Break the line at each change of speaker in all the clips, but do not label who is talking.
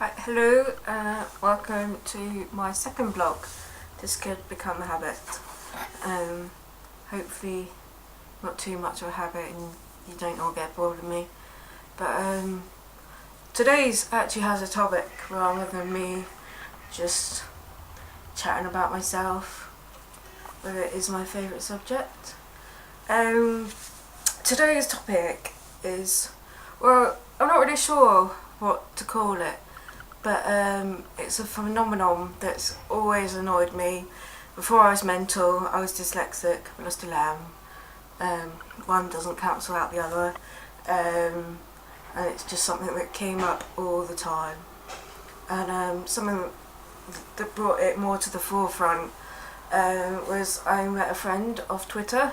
Hello, welcome to my second blog. This could become a habit. Hopefully not too much of a habit and you don't all get bored of me. But today's actually has a topic rather than me just chatting about myself, whether it is my favourite subject. Today's topic is, well, I'm not really sure what to call it, but it's a phenomenon that's always annoyed me. Before I was mental, I was dyslexic, but I still am. One doesn't cancel out the other, and it's just something that came up all the time. And something that brought it more to the forefront was I met a friend off Twitter,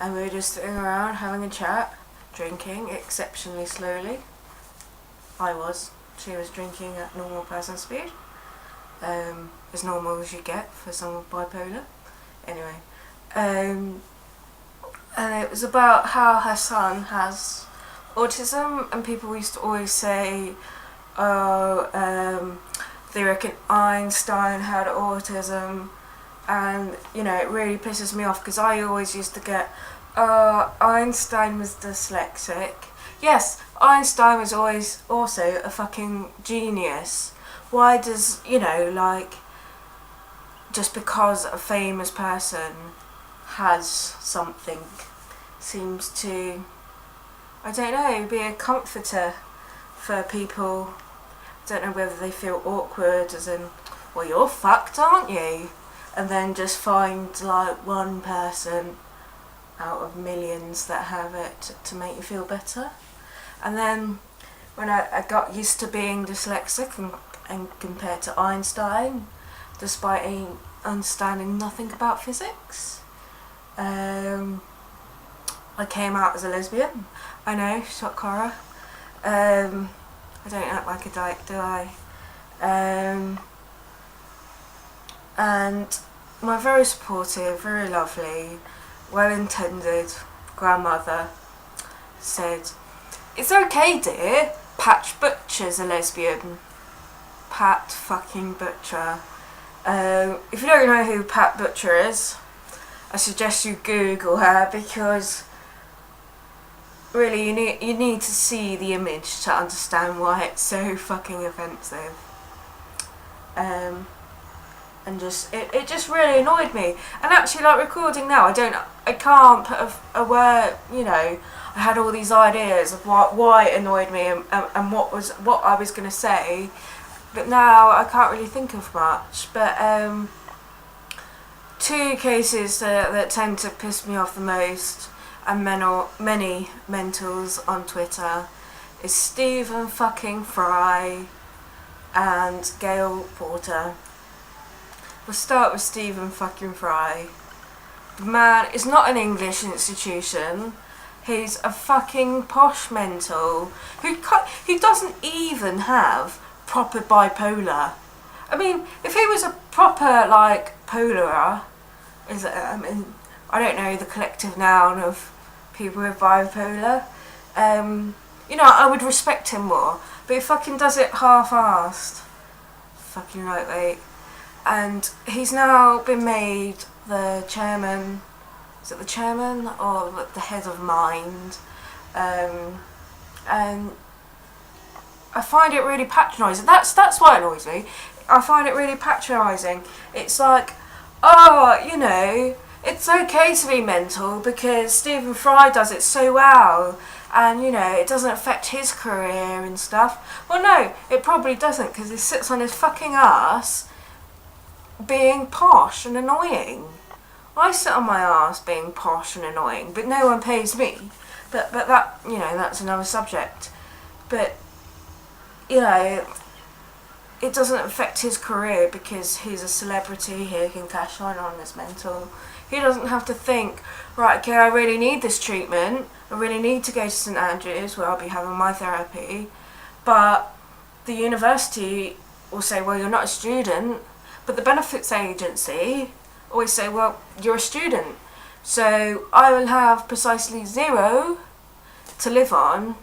and we were just sitting around having a chat, drinking exceptionally slowly. She was drinking at normal person speed, as normal as you get for someone bipolar. Anyway, and it was about how her son has autism, and people used to always say, they reckon Einstein had autism, and it really pisses me off because I always used to get, Einstein was dyslexic. Yes, Einstein was always also a fucking genius. Why does, just because a famous person has something, seems to, I don't know, be a comforter for people. I don't know whether they feel awkward, as in, well, you're fucked, aren't you? And then just find one person out of millions that have it to make you feel better. And then when I got used to being dyslexic and compared to Einstein, despite understanding nothing about physics, I came out as a lesbian. I know, shock horror. I don't act like a dyke, do I? And my very supportive, very lovely, well-intended grandmother said, "It's okay, dear, Pat Butcher's a lesbian." Pat fucking Butcher. If you don't know who Pat Butcher is, I suggest you Google her, because really you need to see the image to understand why it's so fucking offensive. And just it just really annoyed me. And actually, recording now, I can't put a word. I had all these ideas of why it annoyed me and what I was going to say, but now I can't really think of much. But two cases that tend to piss me off the most, and many mentals on Twitter, is Stephen fucking Fry and Gail Porter. We'll start with Stephen fucking Fry. The man is not an English institution. He's a fucking posh mental who doesn't even have proper bipolar. I mean, if he was a proper polar, I don't know the collective noun of people with bipolar. I would respect him more, but he fucking does it half-assed. Fucking lightweight. And he's now been made the chairman. Is it the chairman or the head of Mind? And I find it really patronising. That's what annoys me. I find it really patronising. It's like, it's okay to be mental because Stephen Fry does it so well, and it doesn't affect his career and stuff. Well, no, it probably doesn't, because he sits on his fucking ass being posh and annoying. I sit on my ass being posh and annoying, but no one pays me. But that, that's another subject. But it doesn't affect his career because he's a celebrity. He can cash on his mental. He doesn't have to think, right, okay, I really need this treatment. I really need to go to St Andrews where I'll be having my therapy. But the university will say, well, you're not a student. But the benefits agency always say, well, you're a student, so I will have precisely 0 to live on,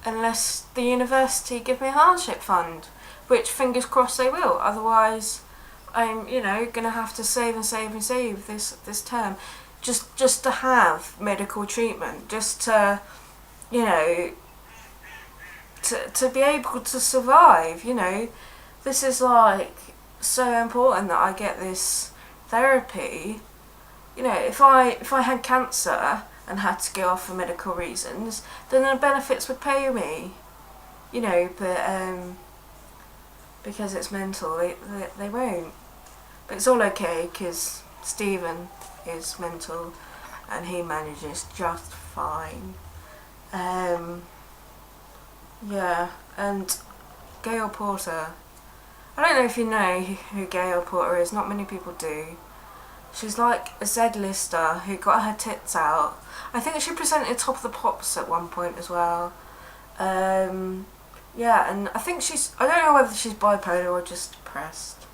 unless the university give me a hardship fund, which fingers crossed they will. Otherwise, I'm gonna have to save this term, just to have medical treatment, just to to be able to survive. This is like so important that I get this therapy. If I had cancer and had to go off for medical reasons, then the benefits would pay me. But because it's mental, they won't. But it's all okay because Stephen is mental and he manages just fine. Yeah, and Gail Porter. I don't know if you know who Gail Porter is, not many people do. She's like a Z-lister who got her tits out. I think she presented Top of the Pops at one point as well. Yeah, and I think I don't know whether she's bipolar or just depressed.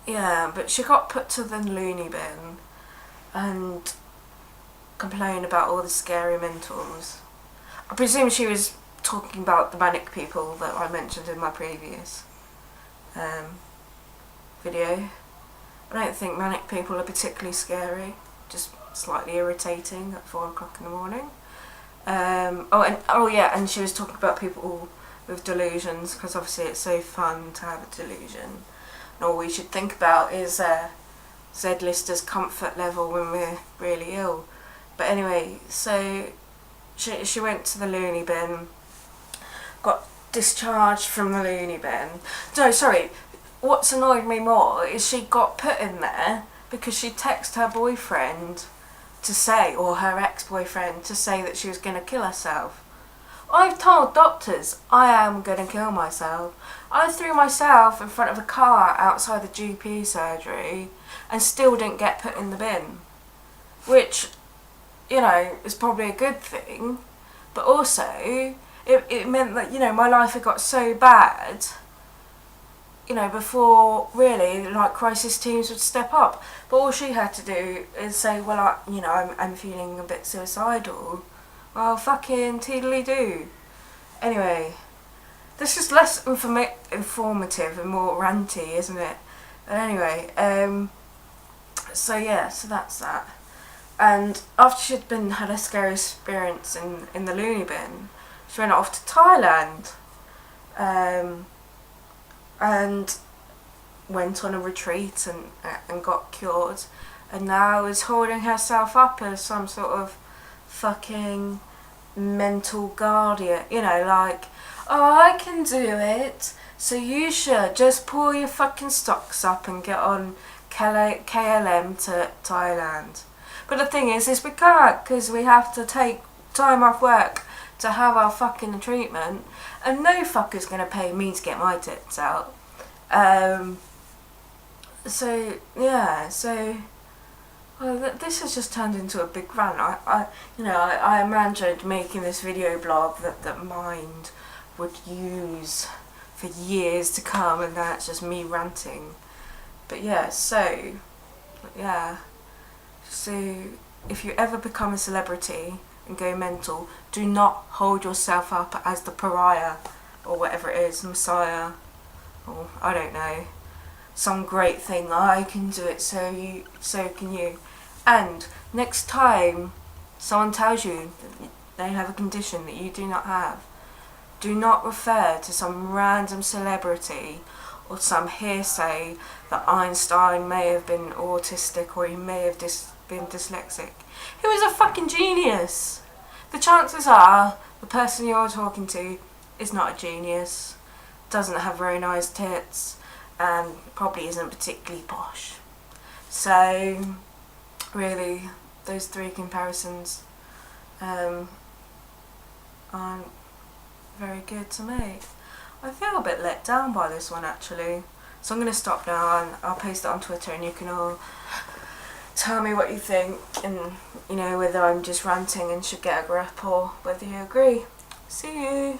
Yeah, but she got put to the loony bin and complained about all the scary mentals. I presume she was talking about the manic people that I mentioned in my previous video. I don't think manic people are particularly scary, just slightly irritating at 4 o'clock in the morning. And she was talking about people with delusions, because obviously it's so fun to have a delusion. And all we should think about is Z-listers' comfort level when we're really ill. But anyway, so she went to the loony bin, got discharged from the loony bin. No, sorry, what's annoyed me more is she got put in there because she texted her boyfriend to say, or her ex-boyfriend to say, that she was going to kill herself. I've told doctors I am going to kill myself. I threw myself in front of a car outside the GP surgery and still didn't get put in the bin, which is probably a good thing, but also it meant that my life had got so bad before really crisis teams would step up. But all she had to do is say, well, I'm feeling a bit suicidal. Well, fucking teedly-do. Anyway, this is less informative and more ranty, isn't it? But anyway, so that's that. And after she'd had a scary experience in the loony bin, she went off to Thailand. And went on a retreat and got cured, and now is holding herself up as some sort of fucking mental guardian, oh, I can do it, so you should just pull your fucking stocks up and get on KLM to Thailand. But the thing is we can't, because we have to take time off work to have our fucking treatment, and no fucker's gonna pay me to get my tits out. This has just turned into a big rant. I imagined making this video blog that Mind would use for years to come, and now it's just me ranting. But so if you ever become a celebrity and go mental, do not hold yourself up as the pariah, or whatever it is, messiah, or I don't know, some great thing. I can do it, so can you. And next time someone tells you that they have a condition that you do not have, do not refer to some random celebrity or some hearsay that Einstein may have been autistic or he may have been dyslexic. He was a fucking genius. The chances are the person you're talking to is not a genius, doesn't have very nice tits, and probably isn't particularly posh. So really, those three comparisons aren't very good to make. I feel a bit let down by this one, actually. So I'm going to stop now, and I'll post it on Twitter, and you can all tell me what you think, and whether I'm just ranting and should get a grip, or whether you agree. See you.